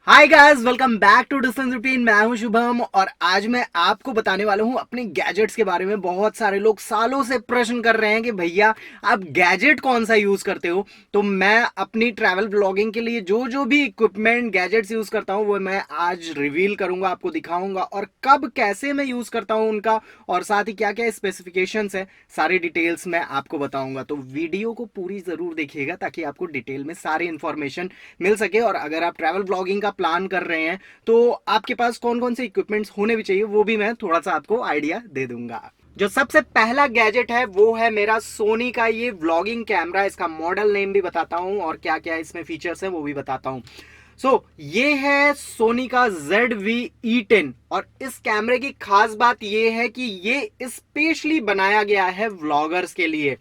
Hi guys, welcome back to distance routine. मैं हूं शुभम और आज मैं आपको बताने वाला हूं अपने गैजेट्स के बारे में। बहुत सारे लोग सालों से प्रश्न कर रहे हैं कि भैया आप गैजेट कौन सा यूज करते हो। तो मैं अपनी ट्रैवल ब्लॉगिंग के लिए जो जो भी इक्विपमेंट गैजेट्स यूज करता हूं वो मैं आज रिवील करूंगा, आपको दिखाऊंगा और कब कैसे मैं यूज करता हूं उनका, और साथ ही क्या क्या स्पेसिफिकेशंस है, सारी डिटेल्स मैं आपको बताऊंगा। तो वीडियो को पूरी जरूर देखिएगा ताकि आपको डिटेल में सारी इंफॉर्मेशन मिल सके। और अगर आप ट्रैवल ब्लॉगिंग का प्लान कर रहे हैं तो आपके पास कौन कौन से इक्विपमेंट्स होने भी चाहिए वो भी मैं थोड़ा सा आपको आइडिया दे दूंगा। जो सबसे पहला गैजेट है वो है मेरा सोनी का ये व्लॉगिंग कैमरा। इसका मॉडल नेम भी बताता हूं और क्या क्या इसमें फीचर्स हैं वो भी बताता हूं। ये है सोनी का ZV-E10 और इस कैमरे की खास बात ये है कि ये स्पेशली बनाया गया है व्लॉगर्स के लिए।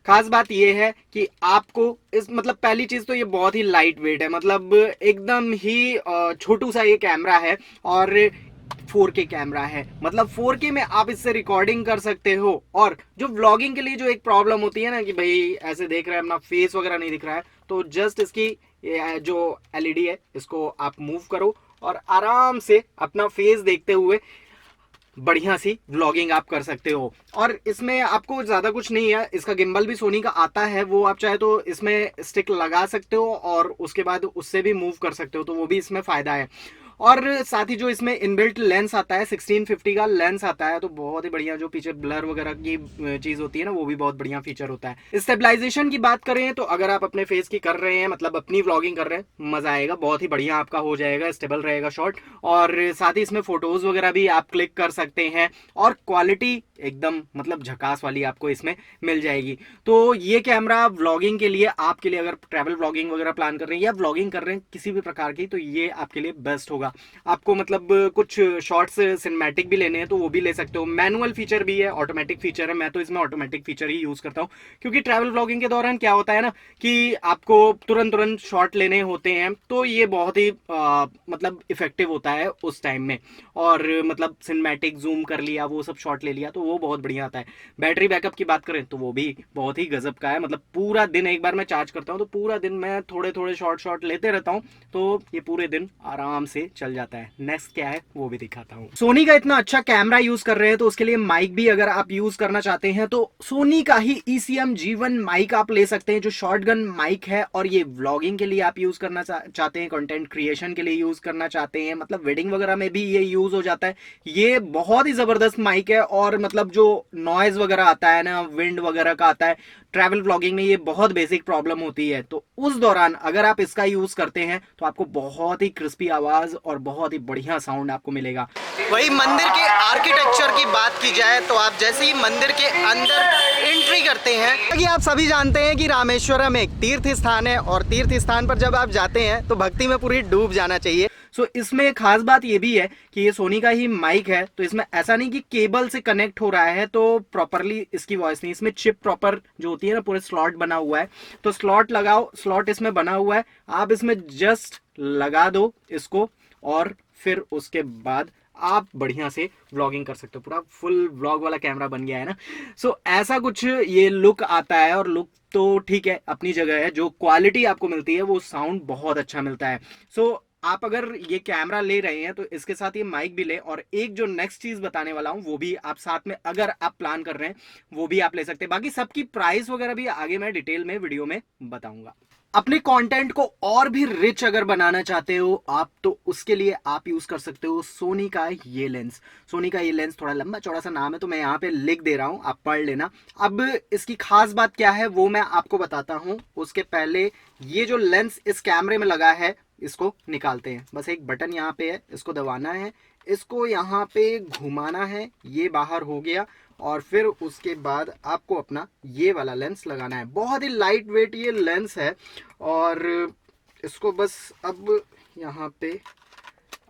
खास बात यह है कि आपको इस मतलब पहली चीज तो ये बहुत ही लाइट वेट है, मतलब एकदम ही छोटू सा ये कैमरा है और 4K कैमरा है। मतलब 4K में आप इससे रिकॉर्डिंग कर सकते हो। और जो व्लॉगिंग के लिए जो एक प्रॉब्लम होती है ना कि भाई ऐसे देख रहे हैं अपना फेस वगैरह नहीं दिख रहा है, तो जस्ट इसकी जो LED है इसको आप मूव करो और आराम से अपना फेस देखते हुए बढ़िया सी व्लॉगिंग आप कर सकते हो। और इसमें आपको ज्यादा कुछ नहीं है, इसका गिम्बल भी सोनी का आता है, वो आप चाहे तो इसमें स्टिक लगा सकते हो और उसके बाद उससे भी मूव कर सकते हो, तो वो भी इसमें फायदा है। और साथ ही जो इसमें इनबिल्ट लेंस आता है 1650 का लेंस आता है, तो बहुत ही बढ़िया। जो पीछे ब्लर वगैरह की चीज होती है ना वो भी बहुत बढ़िया फीचर होता है। स्टेबलाइजेशन की बात करें तो अगर आप अपने फेस की कर रहे हैं, मतलब अपनी व्लॉगिंग कर रहे हैं, मजा आएगा, बहुत ही बढ़िया आपका हो जाएगा, स्टेबल रहेगा शॉट। और साथ ही इसमें फोटोज वगैरह भी आप क्लिक कर सकते हैं और क्वालिटी एकदम मतलब झकास वाली आपको इसमें मिल जाएगी। तो ये कैमरा व्लॉगिंग के लिए, आपके लिए अगर ट्रैवल व्लॉगिंग वगैरह प्लान कर रहे हैं या व्लॉगिंग कर रहे हैं किसी भी प्रकार की, तो ये आपके लिए बेस्ट होगा। आपको मतलब कुछ शॉर्ट्स सिनेमैटिक भी लेने हैं तो वो भी ले सकते हो। मैनुअल फीचर भी है, ऑटोमेटिक फीचर है, मैं तो इसमें ऑटोमेटिक फीचर ही यूज करता हूँ क्योंकि ट्रैवल व्लॉगिंग के दौरान क्या होता है ना कि आपको तुरंत तुरंत शॉट लेने होते हैं, तो ये बहुत ही मतलब इफेक्टिव होता है उस टाइम में। और मतलब सिनेमैटिक जूम कर लिया, वो सब शॉट ले लिया, तो वो बहुत बढ़िया आता है। बैटरी बैकअप की बात करें तो वो भी बहुत ही गजब का है। मतलब पूरा दिन एक बार मैं चार्ज करता हूँ तो पूरा दिन मैं थोड़े थोड़े शॉट लेते रहता हूँ, तो ये पूरे दिन आराम से चल जाता है। नेक्स्ट क्या है वो भी दिखाता हूँ। सोनी का इतना अच्छा कैमरा यूज कर रहे हैं तो उसके लिए माइक भी अगर आप यूज करना चाहते हैं तो सोनी का ही ECM G1 माइक आप ले सकते हैं, जो शॉटगन माइक है। और ये व्लॉगिंग के लिए आप यूज करना चाहते हैं, कंटेंट क्रिएशन के लिए यूज करना चाहते हैं, मतलब वेडिंग वगैरह में भी ये यूज हो जाता है। ये बहुत ही जबरदस्त माइक है और मतलब जो नॉइज वगैरह आता है ना, विंड वगैरह का आता है, ट्रैवल व्लॉगिंग में ये बहुत बेसिक प्रॉब्लम होती है। तो उस दौरान अगर आप इसका यूज करते हैं तो आपको बहुत ही क्रिस्पी आवाज और बहुत ही बढ़िया साउंड आपको मिलेगा। वही मंदिर के आर्किटेक्चर की बात की जाए तो आप जैसे ही मंदिर के अंदर एंट्री करते हैं, कि आप सभी जानते हैं कि रामेश्वरम एक तीर्थ स्थान है और तीर्थ स्थान पर जब आप जाते हैं तो भक्ति में पूरी डूब जाना चाहिए। इसमें खास बात ये भी है कि ये सोनी का ही माइक है, तो इसमें ऐसा नहीं कि केबल से कनेक्ट हो रहा है तो प्रॉपरली इसकी वॉइस नहीं, इसमें चिप प्रॉपर जो होती है ना, पूरे स्लॉट बना हुआ है। तो स्लॉट लगाओ, स्लॉट इसमें बना हुआ है, आप इसमें जस्ट लगा दो इसको और फिर उसके बाद आप बढ़िया से व्लॉगिंग कर सकते हो। पूरा फुल व्लॉग वाला कैमरा बन गया है ना। ऐसा कुछ ये लुक आता है। और लुक तो ठीक है, अपनी जगह है, जो क्वालिटी आपको मिलती है वो साउंड बहुत अच्छा मिलता है। आप अगर ये कैमरा ले रहे हैं तो इसके साथ ये माइक भी ले, और एक जो नेक्स्ट चीज बताने वाला हूं वो भी आप साथ में अगर आप प्लान कर रहे हैं वो भी आप ले सकते हैं। बाकी सबकी प्राइस वगैरह भी आगे मैं डिटेल में वीडियो में बताऊंगा। अपने कंटेंट को और भी रिच अगर बनाना चाहते हो आप तो उसके लिए आप यूज कर सकते हो सोनी का ये लेंस। सोनी का ये लेंस थोड़ा लंबा चौड़ा सा नाम है तो मैं यहाँ पे लिख दे रहा हूं, आप पढ़ लेना। अब इसकी खास बात क्या है वो मैं आपको बताता हूं। उसके पहले ये जो लेंस इस कैमरे में लगा है इसको निकालते हैं। बस एक बटन यहाँ पे है, इसको दबाना है, इसको यहाँ पे घुमाना है, ये बाहर हो गया। और फिर उसके बाद आपको अपना ये वाला लेंस लगाना है। बहुत ही लाइट वेट ये लेंस है और इसको बस अब यहाँ पे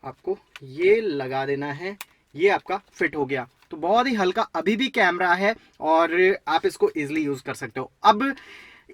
आपको ये लगा देना है, ये आपका फिट हो गया। तो बहुत ही हल्का अभी भी कैमरा है और आप इसको इजीली यूज कर सकते हो। अब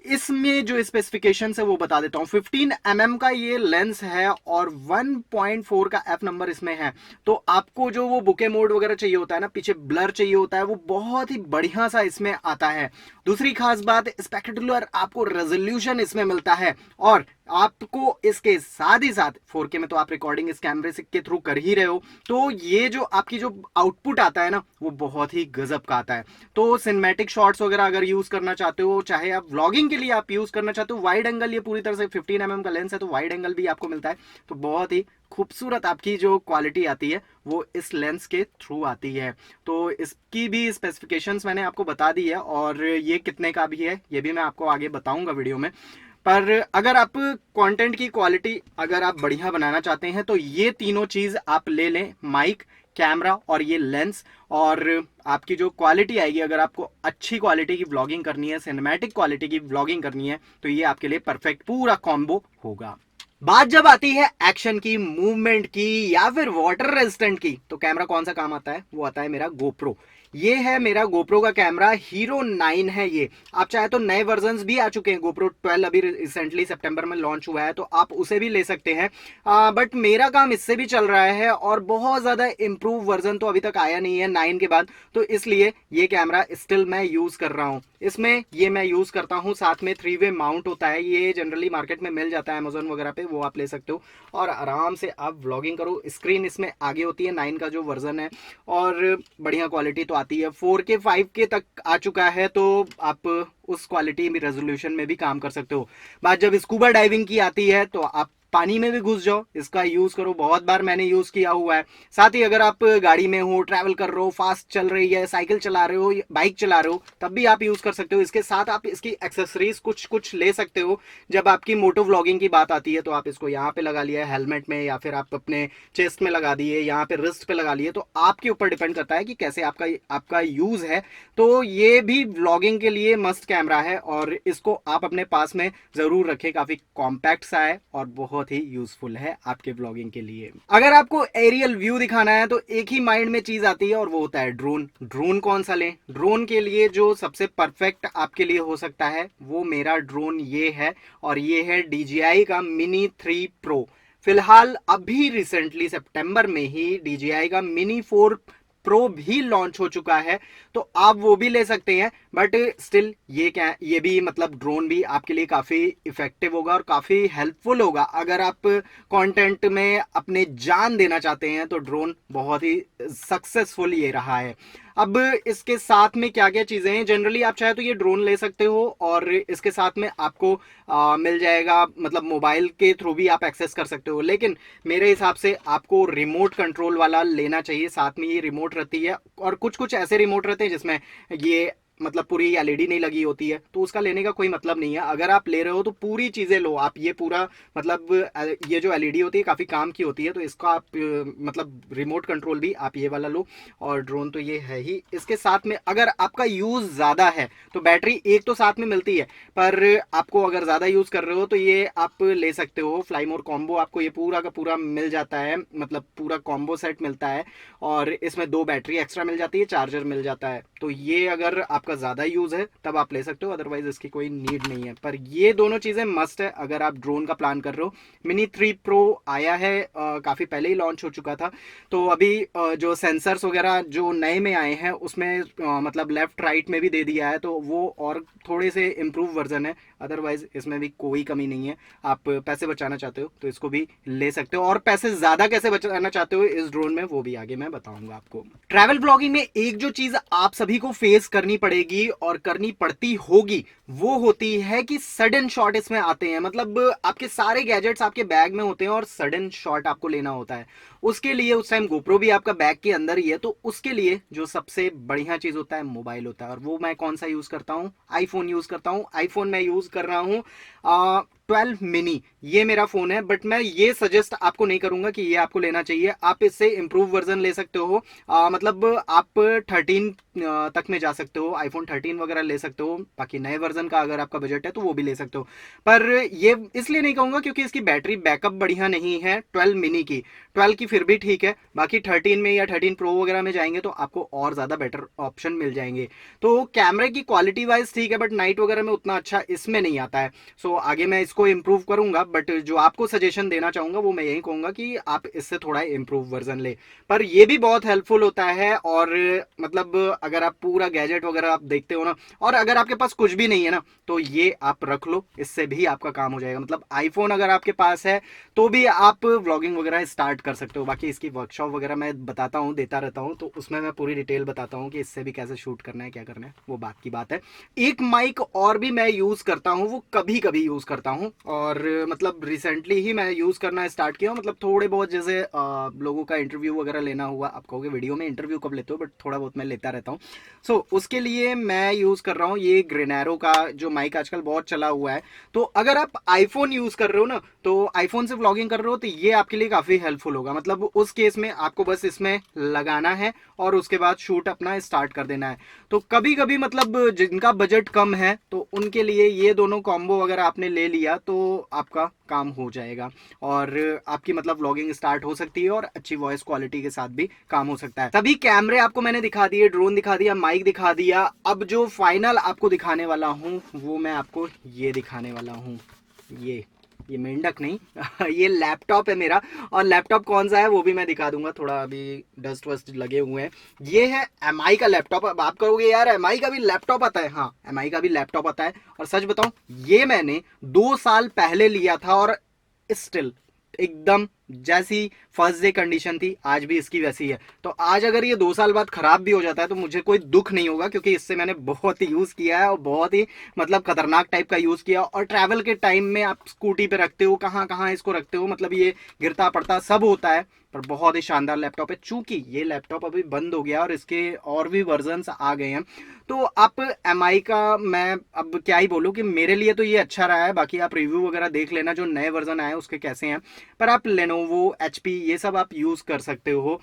इसमें जो स्पेसिफिकेशन है वो बता देता हूं। 15 mm का ये लेंस है और 1.4 का f नंबर इसमें है। तो आपको जो वो बुके मोड वगैरह चाहिए होता है ना, पीछे ब्लर चाहिए होता है, वो बहुत ही बढ़िया सा इसमें आता है। दूसरी खास बात, स्पेक्टेकुलर आपको रेजोल्यूशन इसमें मिलता है और आपको इसके साथ ही साथ 4K में तो आप रिकॉर्डिंग इस कैमरे से के थ्रू कर ही रहे हो, तो ये जो आपकी जो आउटपुट आता है ना वो बहुत ही गजब का आता है। तो सिनेमैटिक शॉट्स वगैरह अगर यूज करना चाहते हो, चाहे आप व्लॉगिंग के लिए आप यूज करना चाहते हो, वाइड एंगल, ये पूरी तरह से 15 mm का लेंस है तो वाइड एंगल भी आपको मिलता है। तो बहुत ही खूबसूरत आपकी जो क्वालिटी आती है वो इस लेंस के थ्रू आती है। तो इसकी भी स्पेसिफिकेशंस मैंने आपको बता दी है, और ये कितने का भी है ये भी मैं आपको आगे बताऊंगा वीडियो में। पर अगर आप कंटेंट की क्वालिटी अगर आप बढ़िया बनाना चाहते हैं तो ये तीनों चीज आप ले लें, माइक, कैमरा और ये लेंस, और आपकी जो क्वालिटी आएगी, अगर आपको अच्छी क्वालिटी की व्लॉगिंग करनी है, सिनेमैटिक क्वालिटी की व्लॉगिंग करनी है, तो ये आपके लिए परफेक्ट पूरा कॉम्बो होगा। बात जब आती है एक्शन की, मूवमेंट की या फिर वाटर रेजिस्टेंट की, तो कैमरा कौन सा काम आता है? वो आता है मेरा गोप्रो। ये है मेरा गोप्रो का कैमरा, हीरो 9 है ये। आप चाहे तो नए वर्जन भी आ चुके हैं, गोप्रो 12 अभी रिसेंटली सितंबर में लॉन्च हुआ है, तो आप उसे भी ले सकते हैं। बट मेरा काम इससे भी चल रहा है, और बहुत ज्यादा इंप्रूव वर्जन तो अभी तक आया नहीं है 9 के बाद, तो इसलिए ये कैमरा स्टिल मैं यूज कर रहा हूँ। इसमें ये मैं यूज करता हूँ, साथ में 3-वे माउंट होता है, ये जनरली मार्केट में मिल जाता है अमेजोन वगैरह पे, वो आप ले सकते हो और आराम से आप व्लॉगिंग करो। स्क्रीन इसमें आगे होती है 9 का जो वर्जन है, और बढ़िया क्वालिटी तो आती है। 4K 5K तक आ चुका है, तो आप उस क्वालिटी में रेजोल्यूशन में भी काम कर सकते हो। बात जब स्कूबा डाइविंग की आती है तो आप पानी में भी घुस जाओ, इसका यूज करो, बहुत बार मैंने यूज किया हुआ है। साथ ही अगर आप गाड़ी में हो, ट्रैवल कर रहे हो, फास्ट चल रही है, साइकिल चला रहे हो, बाइक चला रहे हो, तब भी आप यूज कर सकते हो। इसके साथ आप इसकी एक्सेसरीज कुछ कुछ ले सकते हो। जब आपकी मोटो व्लॉगिंग की बात आती है तो आप इसको यहाँ पे लगा लिया हेलमेट में, या फिर आप अपने चेस्ट में लगा दिए, यहाँ पे रिस्ट पे लगा लिए, तो आपके ऊपर डिपेंड करता है कि कैसे आपका आपका यूज है। तो ये भी व्लॉगिंग के लिए मस्त कैमरा है, और इसको आप अपने पास में जरूर रखें, काफी कॉम्पैक्ट सा है और बहुत ही यूजफुल है आपके व्लॉगिंग के लिए। अगर आपको एरियल व्यू दिखाना है तो एक ही माइंड में चीज आती है, और वो होता है ड्रोन। ड्रोन कौन सा लें? ड्रोन के लिए जो सबसे परफेक्ट आपके लिए हो सकता है वो मेरा ड्रोन ये है, और ये है DJI का मिनी 3 प्रो। फिलहाल अभी रिसेंटली सितंबर में ही DJI का मिनी 4 प्रो भी लॉन्च हो चुका है, तो आप वो भी ले सकते हैं। बट स्टिल ये भी मतलब ड्रोन भी आपके लिए काफी इफेक्टिव होगा और काफी हेल्पफुल होगा। अगर आप कंटेंट में अपने जान देना चाहते हैं तो ड्रोन बहुत ही सक्सेसफुल ये रहा है। अब इसके साथ में क्या क्या चीजें हैं, जनरली आप चाहे तो ये ड्रोन ले सकते हो, और इसके साथ में आपको मिल जाएगा, मतलब मोबाइल के थ्रू भी आप एक्सेस कर सकते हो, लेकिन मेरे हिसाब से आपको रिमोट कंट्रोल वाला लेना चाहिए। साथ में ये रिमोट रहती है, और कुछ कुछ ऐसे रिमोट रहते हैं जिसमें ये मतलब पूरी एलईडी नहीं लगी होती है, तो उसका लेने का कोई मतलब नहीं है। अगर आप ले रहे हो तो पूरी चीजें लो आप, ये पूरा मतलब ये जो एलईडी होती है काफी काम की होती है, तो इसका आप मतलब रिमोट कंट्रोल भी आप ये वाला लो। और ड्रोन तो ये है ही। इसके साथ में अगर आपका यूज ज्यादा है तो बैटरी एक तो साथ में मिलती है, पर आपको अगर ज्यादा यूज कर रहे हो तो ये आप ले सकते हो फ्लाई मोर कॉम्बो, आपको ये पूरा का पूरा मिल जाता है, मतलब पूरा कॉम्बो सेट मिलता है, और इसमें 2 बैटरी एक्स्ट्रा मिल जाती है, चार्जर मिल जाता है। तो ये अगर आपका ज्यादा यूज है तब आप ले सकते हो, अदरवाइज इसकी कोई नीड नहीं है। पर ये दोनों चीजें मस्ट है अगर आप ड्रोन का प्लान कर रहे हो। मिनी 3 प्रो आया है, काफी पहले ही लॉन्च हो चुका था, तो अभी जो सेंसर्स वगैरह जो नए में आए हैं उसमें मतलब लेफ्ट राइट में भी दे दिया है, तो वो और थोड़े से इम्प्रूव वर्जन है। अदरवाइज इसमें भी कोई कमी नहीं है। आप पैसे बचाना चाहते हो तो इसको भी ले सकते हो, और पैसे ज्यादा कैसे बचाना चाहते हो इस ड्रोन में वो भी आगे मैं बताऊंगा आपको। ट्रैवल ब्लॉगिंग में एक जो चीज आप सभी को फेस करनी पड़ेगी और करनी पड़ती होगी वो होती है कि सडन शॉट इसमें आते हैं। मतलब आपके सारे गैजेट्स आपके बैग में होते हैं और सडन शॉट आपको लेना होता है। उसके लिए उस टाइम गोप्रो भी आपका बैग के अंदर ही है, तो उसके लिए जो सबसे बढ़िया चीज होता है मोबाइल होता है। और वो मैं कौन सा यूज करता हूँ? आईफोन यूज करता हूँ। आईफोन मैं यूज कर रहा हूँ 12 मिनी, ये मेरा फोन है। बट मैं ये सजेस्ट आपको नहीं करूंगा कि ये आपको लेना चाहिए, आप इससे इंप्रूव वर्जन ले सकते हो। मतलब आप 13 तक में जा सकते हो, आईफोन 13 वगैरह ले सकते हो। बाकी नए वर्जन का अगर आपका बजट है तो वो भी ले सकते हो, पर ये इसलिए नहीं कहूंगा क्योंकि इसकी बैटरी बैकअप बढ़िया नहीं है 12 मिनी की। 12 की फिर भी ठीक है, बाकी 13 में या 13 प्रो वगैरह में जाएंगे तो आपको और ज्यादा बेटर ऑप्शन मिल जाएंगे। तो कैमरे की क्वालिटी वाइज ठीक है, बट नाइट वगैरह में उतना अच्छा इसमें नहीं आता है। सो आगे मैं इसको इसको इम्प्रूव करूंगा, बट जो आपको सजेशन देना चाहूंगा वो मैं यही कहूंगा कि आप इससे थोड़ा इम्प्रूव वर्जन ले। पर ये भी बहुत हेल्पफुल होता है। और मतलब अगर आप पूरा गैजेट वगैरह आप देखते हो ना, और अगर आपके पास कुछ भी नहीं है ना, तो ये आप रख लो, इससे भी आपका काम हो जाएगा। मतलब आईफोन अगर आपके पास है तो भी आप व्लॉगिंग वगैरह स्टार्ट कर सकते हो। बाकी इसकी वर्कशॉप वगैरह मैं बताता हूँ, देता रहता हूँ, तो उसमें मैं पूरी डिटेल बताता हूँ कि इससे भी कैसे शूट करना है, क्या करना है, वो बात की बात है। एक माइक और भी मैं यूज करता हूँ, वो कभी कभी यूज करता हूँ, और मतलब रिसेंटली ही मैं यूज करना स्टार्ट किया हूँ। मतलब थोड़े बहुत जैसे लोगों का इंटरव्यू वगैरह लेना हुआ, आप कहोगे वीडियो में इंटरव्यू कब लेते हो, बट थोड़ा बहुत मैं लेता रहता हूँ। सो उसके लिए मैं यूज कर रहा हूँ ये ग्रेनेरो का जो माइक आजकल बहुत चला हुआ है। तो अगर आप आईफोन यूज कर रहे हो ना, तो आईफोन से व्लॉगिंग कर रहे हो, तो ये आपके लिए काफी हेल्पफुल होगा। मतलब उस केस में आपको बस इसमें लगाना है और उसके बाद शूट अपना स्टार्ट कर देना है। तो कभी कभी मतलब जिनका बजट कम है तो उनके लिए ये दोनों कॉम्बो अगर आपने ले लिया तो आपका काम हो जाएगा, और आपकी मतलब व्लॉगिंग स्टार्ट हो सकती है, और अच्छी वॉइस क्वालिटी के साथ भी काम हो सकता है। सभी कैमरे आपको मैंने दिखा दिए, ड्रोन दिखा दिया, माइक दिखा दिया। अब जो फाइनल आपको दिखाने वाला हूँ वो मैं आपको ये दिखाने वाला हूँ। ये मेंढक नहीं ये लैपटॉप है मेरा। और लैपटॉप कौन सा है वो भी मैं दिखा दूंगा, थोड़ा अभी डस्ट वस्ट लगे हुए हैं। ये है एमआई का लैपटॉप। अब आप करोगे यार एमआई का भी लैपटॉप आता है? हाँ, एमआई का भी लैपटॉप आता है। और सच बताऊं, ये मैंने 2 साल पहले लिया था, और स्टिल एकदम जैसी फर्स्ट डे कंडीशन थी आज भी इसकी वैसी है। तो आज अगर ये 2 साल बाद खराब भी हो जाता है तो मुझे कोई दुख नहीं होगा, क्योंकि इससे मैंने बहुत ही यूज किया है, और बहुत ही मतलब खतरनाक टाइप का यूज किया। और ट्रैवल के टाइम में आप स्कूटी पे रखते हो, कहाँ कहाँ इसको रखते हो, मतलब ये गिरता पड़ता सब होता है। पर बहुत ही शानदार लैपटॉप है। चूंकि ये लैपटॉप अभी बंद हो गया और इसके और भी वर्जन आ गए हैं, तो आप एमआई का मैं अब क्या ही बोलूँ कि मेरे लिए तो ये अच्छा रहा है। बाकी आप रिव्यू वगैरह देख लेना जो नए वर्जन आए उसके कैसे हैं। पर आप लेनोवो, एचपी ये सब आप यूज कर सकते हो,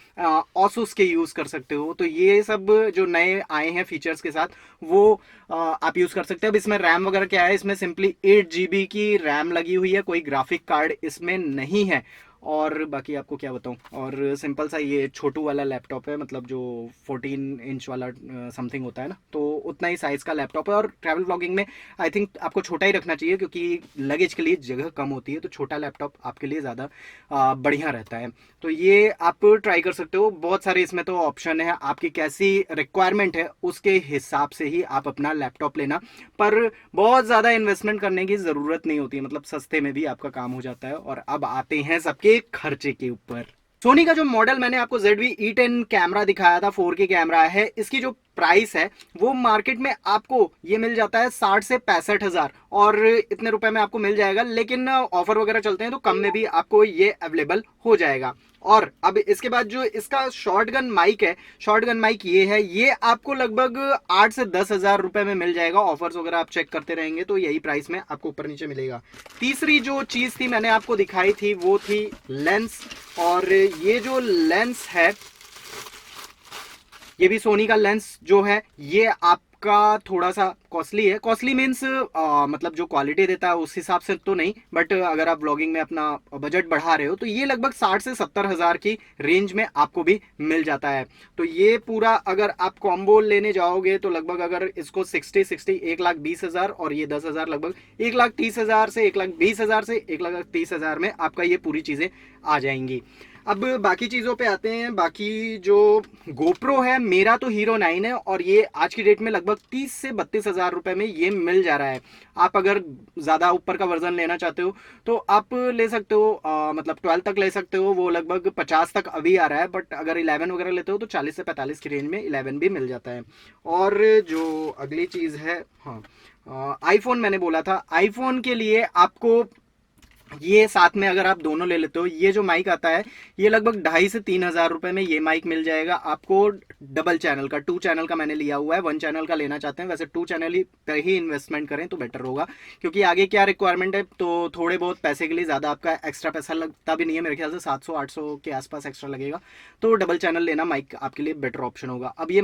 ऑसुस के यूज कर सकते हो। तो ये सब जो नए आए हैं फीचर्स के साथ वो आप यूज कर सकते हो। अब इसमें रैम वगैरह क्या है, इसमें सिंपली 8 GB की रैम लगी हुई है, कोई ग्राफिक कार्ड इसमें नहीं है। और बाकी आपको क्या बताऊं, और सिंपल सा ये छोटू वाला लैपटॉप है, मतलब जो 14 इंच वाला समथिंग होता है ना, तो उतना ही साइज का लैपटॉप है। और ट्रैवल ब्लॉगिंग में आई थिंक आपको छोटा ही रखना चाहिए, क्योंकि लगेज के लिए जगह कम होती है, तो छोटा लैपटॉप आपके लिए ज़्यादा बढ़िया रहता है। तो ये आप ट्राई कर सकते हो। बहुत सारे इसमें तो ऑप्शन है, आपकी कैसी रिक्वायरमेंट है उसके हिसाब से ही आप अपना लैपटॉप लेना। पर बहुत ज़्यादा इन्वेस्टमेंट करने की ज़रूरत नहीं होती है, मतलब सस्ते में भी आपका काम हो जाता है। और अब आते हैं सबके खर्चे के ऊपर। सोनी का जो मॉडल मैंने आपको ZV-E10 कैमरा दिखाया था, 4K कैमरा है, इसकी जो प्राइस है वो मार्केट में आपको ये मिल जाता है 60 से 65 हजार, और इतने रुपए में आपको मिल जाएगा। लेकिन ऑफर वगैरह चलते हैं तो कम में भी आपको ये अवेलेबल हो जाएगा। और अब इसके बाद जो इसका शॉटगन माइक है, शॉटगन माइक ये है, ये आपको लगभग 8 से 10 हजार रुपए में मिल जाएगा। ऑफर्स वगैरह आप चेक करते रहेंगे तो यही प्राइस में आपको ऊपर नीचे मिलेगा। तीसरी जो चीज थी मैंने आपको दिखाई थी वो थी लेंस। और ये जो लेंस है, ये भी सोनी का लेंस जो है, ये आपका थोड़ा सा कॉस्टली है। कॉस्टली मीन्स मतलब जो क्वालिटी देता है उस हिसाब से तो नहीं, बट अगर आप व्लॉगिंग में अपना बजट बढ़ा रहे हो तो ये लगभग 60 से 70 हजार की रेंज में आपको भी मिल जाता है। तो ये पूरा अगर आप कॉम्बो लेने जाओगे तो लगभग अगर इसको 60 1,20,000 और ये 10 हजार, लगभग 1,30,000 से 1,20,000 से 1,30,000 में आपका ये पूरी चीजें आ जाएंगी। अब बाकी चीज़ों पे आते हैं। बाकी जो गोप्रो है, मेरा तो हीरो 9 है, और ये आज की डेट में लगभग 30 से 32 हजार रुपए में ये मिल जा रहा है। आप अगर ज़्यादा ऊपर का वर्जन लेना चाहते हो तो आप ले सकते हो, मतलब 12 तक ले सकते हो, वो लगभग 50 तक अभी आ रहा है। बट अगर 11 वगैरह लेते हो तो 40 से 45 की रेंज में 11 भी मिल जाता है। और जो अगली चीज़ है, हाँ, आईफोन मैंने बोला था, आईफोन के लिए आपको ये साथ में अगर आप दोनों ले लेते हो, ये जो माइक आता है ये लगभग 2,500 से 3,000 रुपए में ये माइक मिल जाएगा आपको। डबल चैनल का, 2 चैनल का मैंने लिया हुआ है, 1 चैनल का लेना चाहते हैं, वैसे 2 चैनल ही पर ही इन्वेस्टमेंट करें तो बेटर होगा, क्योंकि आगे क्या रिक्वायरमेंट है तो थोड़े बहुत पैसे के लिए ज़्यादा आपका एक्स्ट्रा पैसा लगता भी नहीं है, मेरे ख्याल से 700-800 के आसपास एक्स्ट्रा लगेगा। तो डबल चैनल लेना माइक आपके लिए बेटर ऑप्शन होगा। अब ये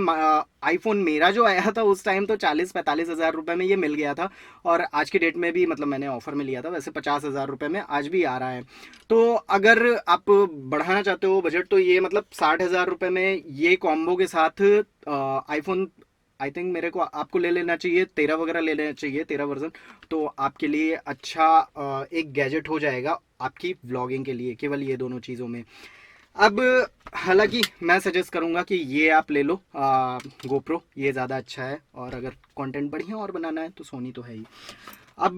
आईफोन मेरा जो आया था उस टाइम तो 40-45 हजार रुपए में ये मिल गया था, और आज की डेट में भी मतलब मैंने ऑफर में लिया था, वैसे 50 हजार रुपए में आज भी आ रहा है। तो अगर आप बढ़ाना चाहते हो बजट तो ये मतलब 60 हजार रुपए में ये कॉम्बो के साथ आईफोन आई थिंक मेरे को आपको ले लेना चाहिए 13 वगैरह ले लेना चाहिए, 13 वर्जन। तो आपके लिए अच्छा एक गैजेट हो जाएगा आपकी व्लॉगिंग के लिए, केवल ये दोनों चीज़ों में। अब हालांकि मैं सजेस्ट करूंगा कि ये आप ले लो गोप्रो, ये ज़्यादा अच्छा है, और अगर कंटेंट बढ़िया और बनाना है तो सोनी तो है ही। अब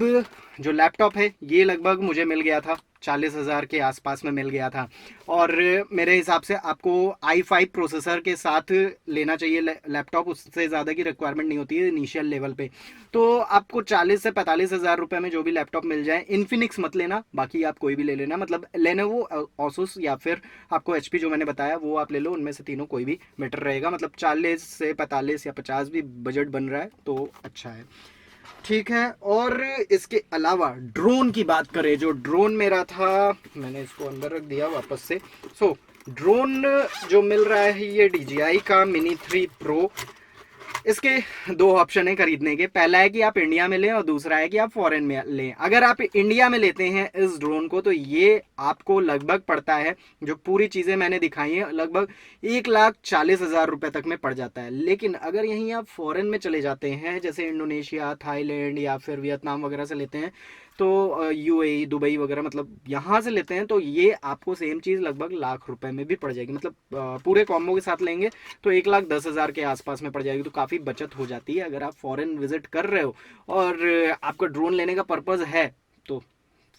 जो लैपटॉप है ये लगभग मुझे मिल गया था 40,000 के आसपास में मिल गया था, और मेरे हिसाब से आपको i5 प्रोसेसर के साथ लेना चाहिए लैपटॉप, उससे ज़्यादा की रिक्वायरमेंट नहीं होती है इनिशियल लेवल पे। तो आपको 40 से 45,000 रुपये में जो भी लैपटॉप मिल जाए, इन्फिनिक्स मत लेना, बाकी आप कोई भी ले लेना, मतलब लेनोवो, Asus या फिर आपको HP जो मैंने बताया वो आप ले लो, उनमें से तीनों कोई भी बेटर रहेगा। मतलब 40 से 45 या 50 भी बजट बन रहा है तो अच्छा है, ठीक है। और इसके अलावा ड्रोन की बात करें, जो ड्रोन मेरा था, मैंने इसको अंदर रख दिया वापस से। ड्रोन जो मिल रहा है ये DJI का मिनी 3 प्रो। इसके दो ऑप्शन है खरीदने के, पहला है कि आप इंडिया में लें और दूसरा है कि आप फॉरेन में लें। अगर आप इंडिया में लेते हैं इस ड्रोन को तो ये आपको लगभग पड़ता है, जो पूरी चीज़ें मैंने दिखाई हैं, लगभग 1,40,000 रुपये तक में पड़ जाता है। लेकिन अगर यहीं आप फॉरेन में चले जाते हैं, जैसे इंडोनेशिया, थाईलैंड या फिर वियतनाम वगैरह से लेते हैं, तो UAE, दुबई वगैरह, मतलब यहाँ से लेते हैं, तो ये आपको सेम चीज़ लगभग लाख रुपए में भी पड़ जाएगी। मतलब पूरे कॉम्बो के साथ लेंगे तो 1,10,000 के आसपास में पड़ जाएगी। तो काफ़ी बचत हो जाती है अगर आप फॉरेन विजिट कर रहे हो और आपका ड्रोन लेने का पर्पज़ है तो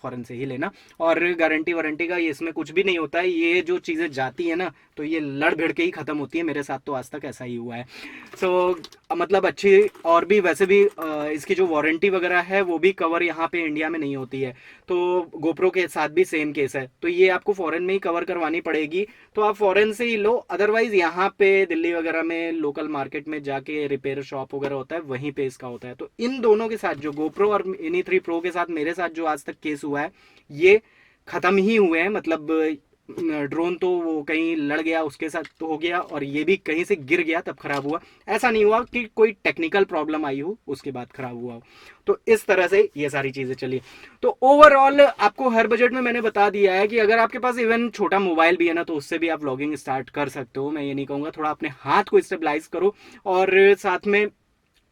फॉरेन से ही लेना। और गारंटी वारंटी का ये इसमें कुछ भी नहीं होता है, ये जो चीज़ें जाती है ना तो ये लड़ भिड़ के ही ख़त्म होती है, मेरे साथ तो आज तक ऐसा ही हुआ है। मतलब अच्छी, और भी वैसे भी इसकी जो वारंटी वगैरह है वो भी कवर यहाँ पे इंडिया में नहीं होती है, तो गोप्रो के साथ भी सेम केस है। तो ये आपको फॉरेन में ही कवर करवानी पड़ेगी, तो आप फॉरेन से ही लो। अदरवाइज यहाँ पे दिल्ली वगैरह में लोकल मार्केट में जाके रिपेयर शॉप वगैरह होता है, वहीं पे इसका होता है। तो इन दोनों के साथ, जो गोप्रो और मिनी 3 प्रो के साथ मेरे साथ जो आज तक केस हुआ है, ये खत्म ही हुए हैं। मतलब ड्रोन तो वो कहीं लड़ गया उसके साथ तो हो गया, और ये भी कहीं से गिर गया तब खराब हुआ। ऐसा नहीं हुआ कि कोई टेक्निकल प्रॉब्लम आई हो उसके बाद खराब हुआ हो। तो इस तरह से ये सारी चीजें चली। तो ओवरऑल आपको हर बजट में मैंने बता दिया है कि अगर आपके पास इवन छोटा मोबाइल भी है ना तो उससे भी आप व्लॉगिंग स्टार्ट कर सकते हो। मैं ये नहीं कहूँगा, थोड़ा अपने हाथ को स्टेबलाइज करो, और साथ में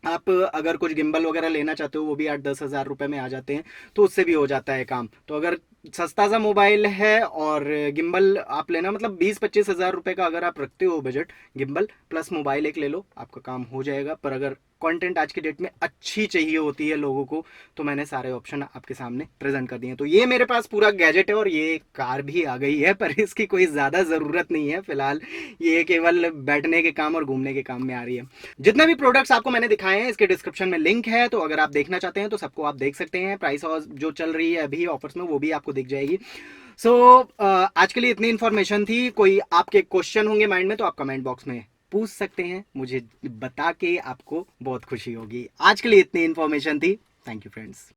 आप अगर कुछ गिम्बल वगैरह लेना चाहते हो वो भी 8-10 हज़ार रुपए में आ जाते हैं, तो उससे भी हो जाता है काम। तो अगर सस्ता सा मोबाइल है और गिम्बल आप लेना, मतलब 20-25 हज़ार रुपए का अगर आप रखते हो बजट, गिम्बल प्लस मोबाइल एक ले लो, आपका काम हो जाएगा। पर अगर कंटेंट आज की डेट में अच्छी चाहिए होती है लोगों को, तो मैंने सारे ऑप्शन आपके सामने प्रेजेंट कर दिए हैं। तो ये मेरे पास पूरा गैजेट है, और ये कार भी आ गई है, पर इसकी कोई ज़्यादा ज़रूरत नहीं है फिलहाल, ये केवल बैठने के काम और घूमने के काम में आ रही है। जितने भी प्रोडक्ट्स आपको मैंने दिखाए हैं इसके डिस्क्रिप्शन में लिंक है, तो अगर आप देखना चाहते हैं तो सबको आप देख सकते हैं। प्राइस और जो चल रही है अभी ऑफर्स में वो भी आपको दिख जाएगी। आज के लिए इतनी इन्फॉर्मेशन थी। कोई आपके क्वेश्चन होंगे माइंड में तो आप कमेंट बॉक्स में पूछ सकते हैं, मुझे बता के आपको बहुत खुशी होगी। आज के लिए इतनी इन्फॉर्मेशन थी। Thank you friends.